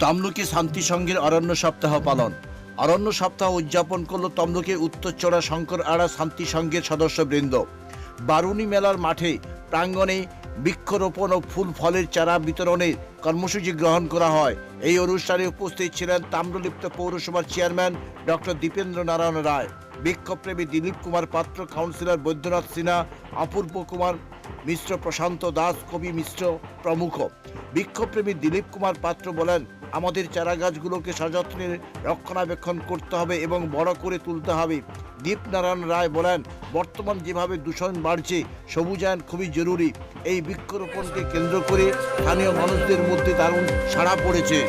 তমলুকে শান্তি সংঘের অরণ্য সপ্তাহ পালন। অরণ্য সপ্তাহ উদযাপন করল তমলুকে উত্তরচড়া শঙ্কর আড়া শান্তি সংঘের সদস্যবৃন্দ। বারুণী মেলার মাঠে প্রাঙ্গণে বৃক্ষরোপণ ও ফুল ফলের চারা বিতরণের কর্মসূচি গ্রহণ করা হয়। এই অনুষ্ঠানে উপস্থিত ছিলেন তাম্রলিপ্ত পৌরসভার চেয়ারম্যান ডক্টর দীপেন্দ্র নারায়ণ রায়, বৃক্ষপ্রেমী দিলীপ কুমার পাত্র, কাউন্সিলর বৈদ্যনাথ সিনহা, অপূর্ব কুমার মিশ্র, প্রশান্ত দাস, কবি মিশ্র প্রমুখ। বৃক্ষপ্রেমী দিলীপ কুমার পাত্র বলেন, আমাদের চারাগাছগুলোকে সযত্নে রক্ষণাবেক্ষণ করতে হবে এবং বড় করে তুলতে হবে। দীপনারায়ণ রায় বলেন, বর্তমান যেভাবে দূষণ বাড়ছে, সবুজায়ন খুবই জরুরি। এই বৃক্ষরোপণকে কেন্দ্র করে স্থানীয় মানুষদের মধ্যে দারুণ সাড়া পড়েছে।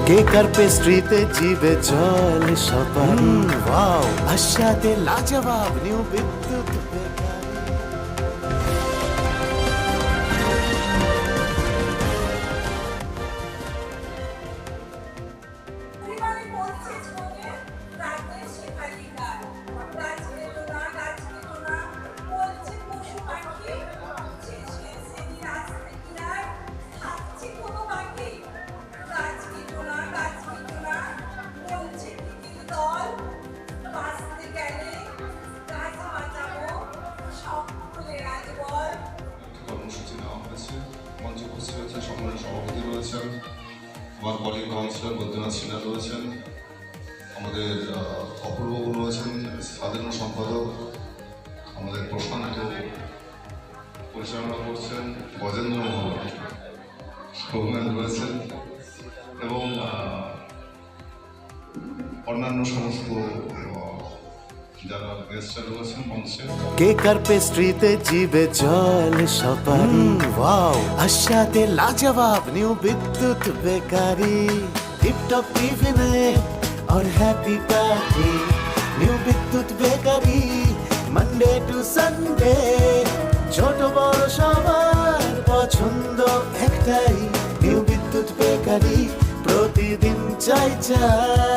কেকার পেস্ট্রিতে জিবে জল সপারি, ওয়াও আশাতে লাজবাব নিউ বিদ্যুৎ বেকারি। কর্মসূচি নেওয়া হয়েছে। মঞ্চে উপস্থিত রয়েছেন সম্মানিত সভাপতি রয়েছেন, আমার কলিগ কাউন্সিলর বৈদ্যনাথ সিনহা রয়েছেন, আমাদের অপূর্ববাবু রয়েছেন, সাধারণ সম্পাদক আমাদের প্রশান্ত পরিচালনা করছেন, গজেন্দ্র মোহন সৌমেন রয়েছেন এবং অন্যান্য সমস্ত যারা গেস্টরা রয়েছেন মঞ্চে। কেকার পেস্ট্রিতে জিবে জল সপারি, ওয়াও আশাতে লাজবাব নিউ বিদ্যুৎ বেকারি। টিপটপ টিফিনে और हैप्पी पार्टी নিউ বিদ্যুৎ বেকারি। মানডে টু সানডে ছোট বড় সবার পছন্দ একটাই, নিউ বিদ্যুৎ বেকারি। প্রতিদিন চাই চাই